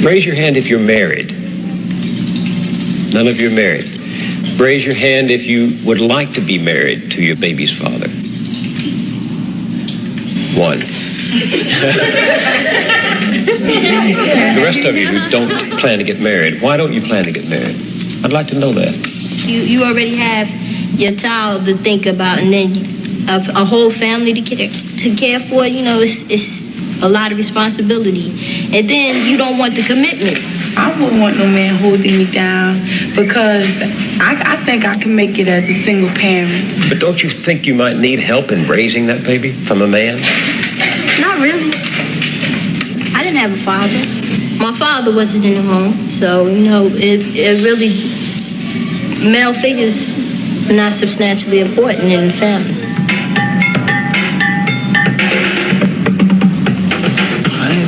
Raise your hand if you're married. None of you are married. Raise your hand if you would like to be married to your baby's father. One. The rest of you who don't plan to get married, why don't you plan to get married? I'd like to know that. You already have your child to think about, and then a whole family to care for. You know, it's a lot of responsibility. And then you don't want the commitments. I wouldn't want no man holding me down because I think I can make it as a single parent. But don't you think you might need help in raising that baby from a man? Not really. I didn't have a father. My father wasn't in the home, so, you know, it really, male figures are not substantially important in the family.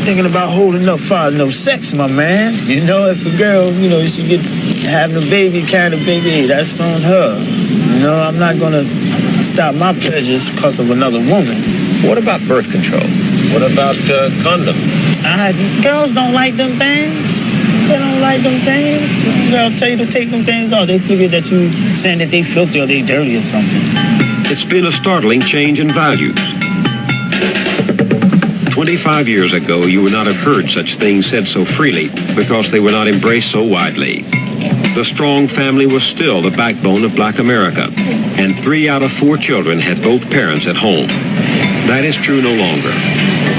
Thinking about holding up for no sex, my man. You know, if a girl, you know, she get having a baby, carrying a baby, hey, that's on her. You know, I'm not gonna stop my pleasures because of another woman. What about birth control? What about condom? Girls don't like them things. They don't like them things. Girl tell you to take them things off. They figure that you saying that they filthy or they dirty or something. It's been a startling change in values. 25 years ago, you would not have heard such things said so freely because they were not embraced so widely. The strong family was still the backbone of Black America, and 3 out of 4 children had both parents at home. That is true no longer.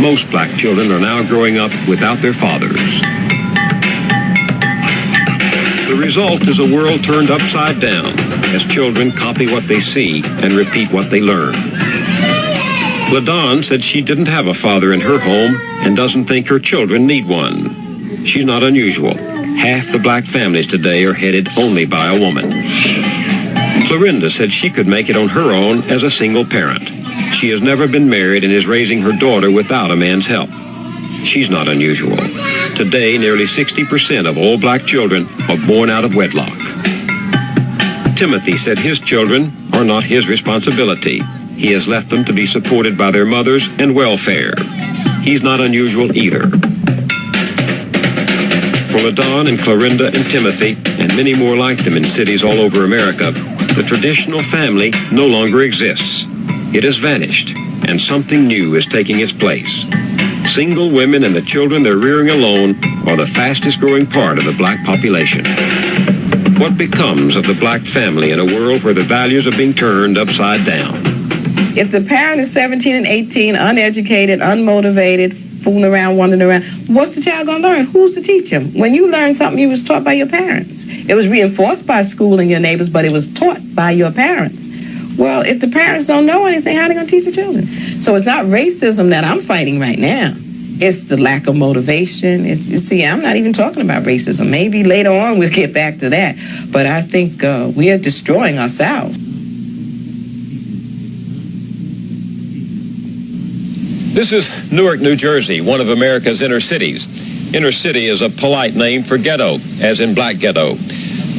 Most Black children are now growing up without their fathers. The result is a world turned upside down as children copy what they see and repeat what they learn. LaDawn said she didn't have a father in her home and doesn't think her children need one. She's not unusual. Half the Black families today are headed only by a woman. Clorinda said she could make it on her own as a single parent. She has never been married and is raising her daughter without a man's help. She's not unusual. Today, nearly 60% of all Black children are born out of wedlock. Timothy said his children are not his responsibility. He has left them to be supported by their mothers and welfare. He's not unusual either. For LaDawn and Clorinda and Timothy, and many more like them in cities all over America, the traditional family no longer exists. It has vanished, and something new is taking its place. Single women and the children they're rearing alone are the fastest growing part of the Black population. What becomes of the Black family in a world where the values are being turned upside down? If the parent is 17 and 18, uneducated, unmotivated, fooling around, wandering around, what's the child going to learn? Who's to teach him? When you learn something, you was taught by your parents. It was reinforced by school and your neighbors, but it was taught by your parents. Well, if the parents don't know anything, how are they going to teach the children? So it's not racism that I'm fighting right now. It's the lack of motivation. You see, I'm not even talking about racism. Maybe later on we'll get back to that. But I think we are destroying ourselves. This is Newark, New Jersey, one of America's inner cities. Inner city is a polite name for ghetto, as in Black ghetto.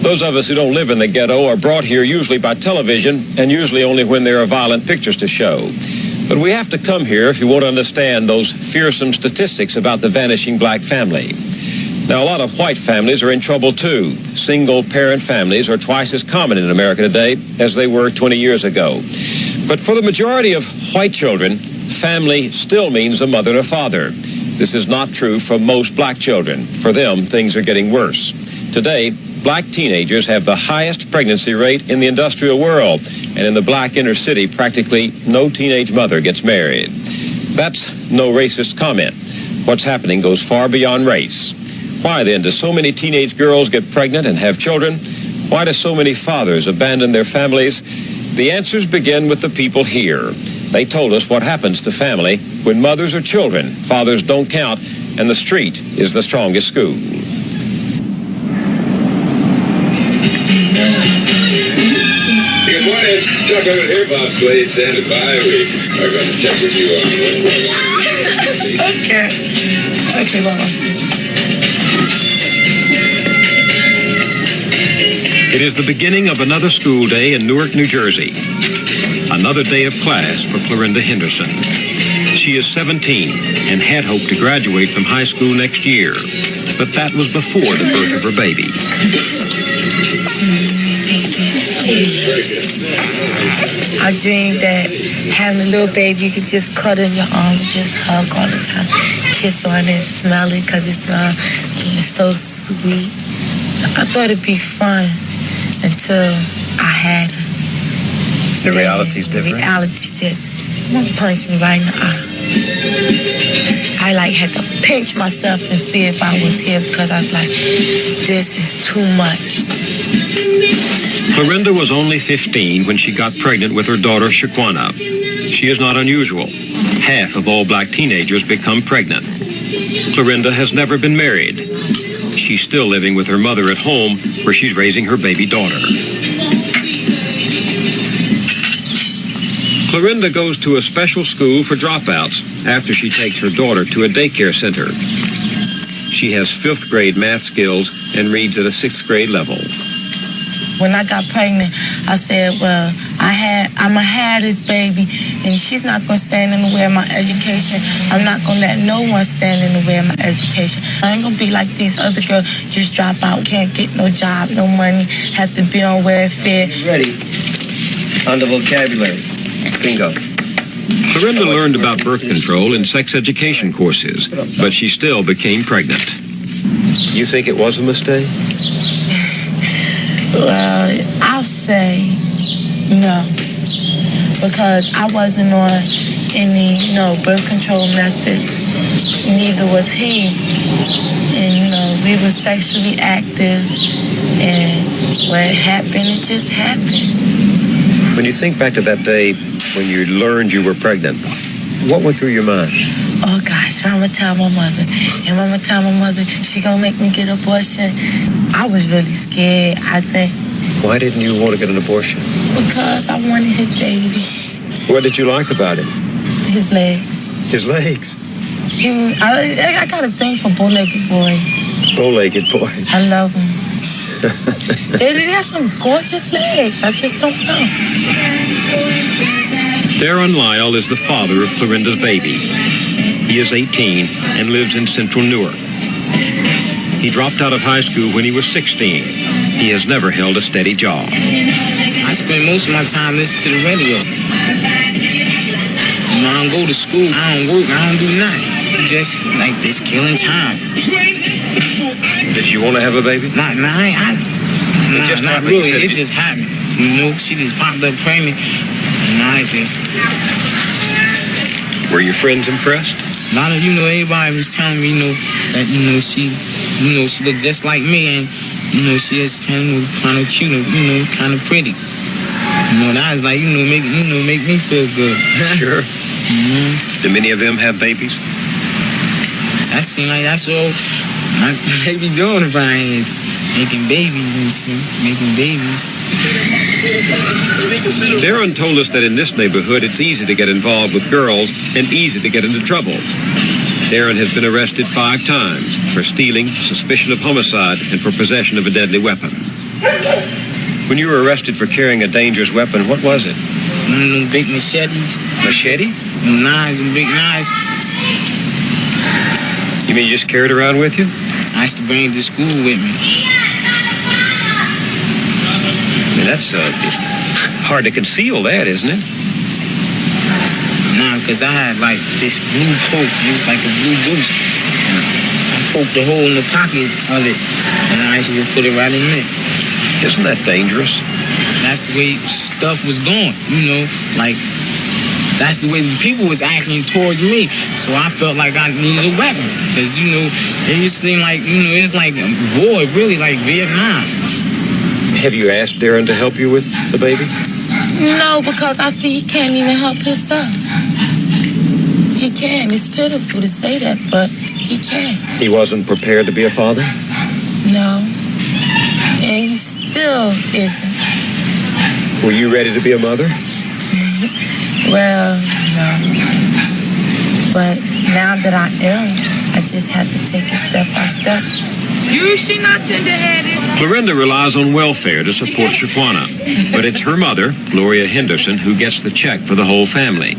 Those of us who don't live in the ghetto are brought here usually by television, and usually only when there are violent pictures to show. But we have to come here if you want to understand those fearsome statistics about the vanishing Black family. Now, a lot of white families are in trouble too. Single-parent families are twice as common in America today as they were 20 years ago. But for the majority of white children, family still means a mother and a father. This is not true for most Black children. For them, things are getting worse. Today, Black teenagers have the highest pregnancy rate in the industrial world, and in the Black inner city, practically no teenage mother gets married. That's no racist comment. What's happening goes far beyond race. Why then do so many teenage girls get pregnant and have children? Why do so many fathers abandon their families? The answers begin with the people here. They told us what happens to family when mothers are children, fathers don't count, and the street is the strongest school. Good morning. Chuck over here, Bob Slade, standing by. We are going to check with you on Okay. Okay, Mama. It is the beginning of another school day in Newark, New Jersey. Another day of class for Clorinda Henderson. She is 17 and had hoped to graduate from high school next year. but that was before the birth of her baby. I dreamed that having a little baby, you could just cuddle in your arms and just hug all the time. Kiss on it, smell it, because it's so sweet. I thought it'd be fun until I had her. The reality's different? The reality just punched me right in the eye. I had to pinch myself and see if I was here because I was like, this is too much. Clorinda was only 15 when she got pregnant with her daughter, Shaquana. She is not unusual. Half of all black teenagers become pregnant. Clorinda has never been married. She's still living with her mother at home, where she's raising her baby daughter. Clorinda goes to a special school for dropouts after she takes her daughter to a daycare center. She has 5th grade math skills and reads at a 6th grade level. When I got pregnant, I said, well, I'm going to have this baby, and she's not going to stand in the way of my education. I'm not going to let no one stand in the way of my education. I ain't going to be like these other girls, just drop out, can't get no job, no money, have to be on welfare. Ready. On the vocabulary. Bingo. Clorinda learned about birth control in sex education courses, but she still became pregnant. You think it was a mistake? Well, I'll say no, because I wasn't on any, birth control methods. Neither was he. And, we were sexually active, and what happened, it just happened. When you think back to that day when you learned you were pregnant, what went through your mind? Oh, gosh, I'm going to tell my mother. And I'm going to tell my mother she going to make me get an abortion. I was really scared, I think. Why didn't you want to get an abortion? Because I wanted his baby. What did you like about him? His legs. His legs? I got a thing for bow-legged boys. Bow-legged boys. I love them. They have some gorgeous legs. I just don't know. Darren Lyle is the father of Clorinda's baby. He is 18 and lives in central Newark. He dropped out of high school when he was 16. He has never held a steady job. I spend most of my time listening to the radio. I don't go to school, I don't work, I don't do nothing. Just like this killing time. Did you want to have a baby? Not really. It just happened. She just popped up pregnant. And I just... Were your friends impressed? A lot of, everybody was telling me, that, she looked just like me, and, she is kind of cute, kind of pretty. That was like, make me feel good. Sure. Do many of them have babies? That seems like that's all my baby doing around here is making babies and shit, making babies. Darren told us that in this neighborhood, it's easy to get involved with girls and easy to get into trouble. Darren has been arrested 5 times for stealing, suspicion of homicide, and for possession of a deadly weapon. When you were arrested for carrying a dangerous weapon, what was it? One of them big machetes. Machete? Knives and big knives. You mean you just carried it around with you? I used to bring it to school with me. That's hard to conceal that, isn't it? Nah, because I had like this blue coat. It was like a blue goose. I poked a hole in the pocket of it, and I used to put it right in there. Isn't that dangerous? That's the way stuff was going, like that's the way the people was acting towards me. So I felt like I needed a weapon. Because, it used to seem like, it's like a war, really like Vietnam. Have you asked Darren to help you with the baby? No, because I see he can't even help himself. He can't. It's pitiful to say that, but he can't. He wasn't prepared to be a father? No. And he still isn't. Were you ready to be a mother? Well, no. But now that I am, I just have to take it step by step. She not tender-headed. Clorinda relies on welfare to support Shaquana, but it's her mother, Gloria Henderson, who gets the check for the whole family.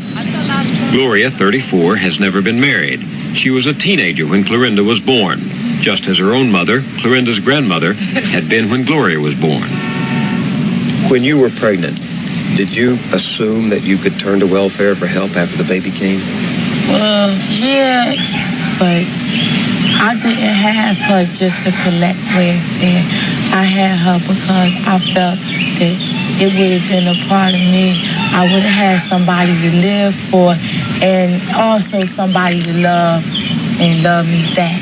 Gloria, 34, has never been married. She was a teenager when Clorinda was born. just as her own mother, Clorinda's grandmother, had been when Gloria was born. When you were pregnant, did you assume that you could turn to welfare for help after the baby came? Well, yeah, but I didn't have her just to collect welfare. I had her because I felt that it would have been a part of me. I would have had somebody to live for and also somebody to love and love me back.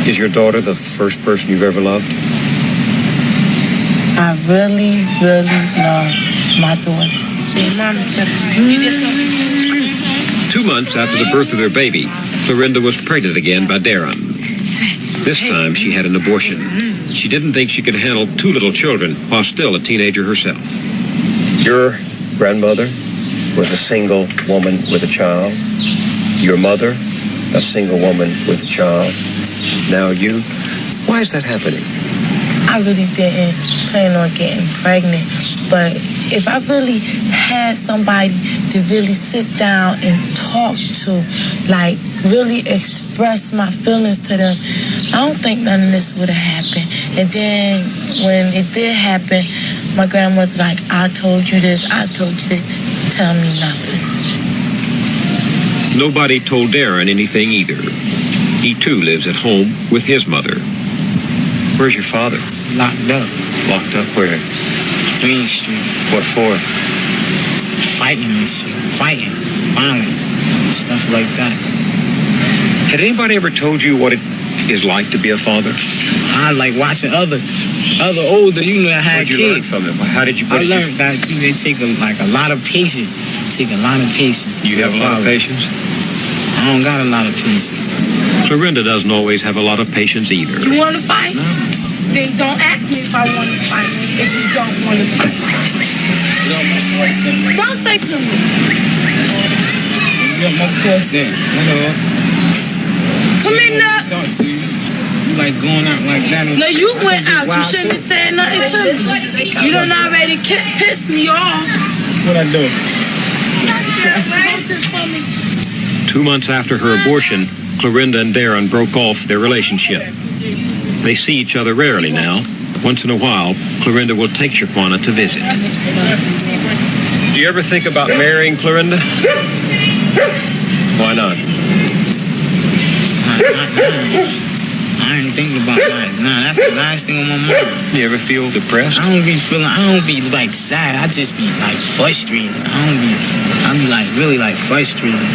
Is your daughter the first person you've ever loved? I really, really love my daughter. 2 months after the birth of their baby, Clorinda was pregnant again by Darren. This time she had an abortion. She didn't think she could handle 2 little children while still a teenager herself. Your grandmother was a single woman with a child. Your mother, a single woman with a child. Now you. Why is that happening? I really didn't plan on getting pregnant, but if I really had somebody to really sit down and talk to, like really express my feelings to them, I don't think none of this would have happened. And then when it did happen, my grandmother's like, I told you this, I told you this, tell me nothing. Nobody told Darren anything either. He too lives at home with his mother. Where's your father? Locked up. Locked up where? Main Street. What for? Fighting and shit. Fighting. Violence. Stuff like that. Had anybody ever told you what it is like to be a father? I like watching other older, that had What did you learn kids. from them? I learned that they take a lot of patience. Take a lot of patience. You have a lot of patience? I don't got a lot of patience. Clorinda doesn't always have a lot of patience either. You want to fight? No. Then don't ask me if I want to fight if you don't want to fight. Don't say to me. You got my course then. Come in now. Talk to you. You like going out like that. No, you went out. You shouldn't have said nothing to me. You done already pissed me off. What I do? 2 months after her abortion, Clorinda and Darren broke off their relationship. They see each other rarely now. Once in a while, Clorinda will take Shaquana to visit. Do you ever think about marrying Clorinda? Why not? I ain't thinking about that. Nah, that's the last thing on my mind. You ever feel depressed? I don't be like sad. I just be like frustrated. I be like really like frustrated.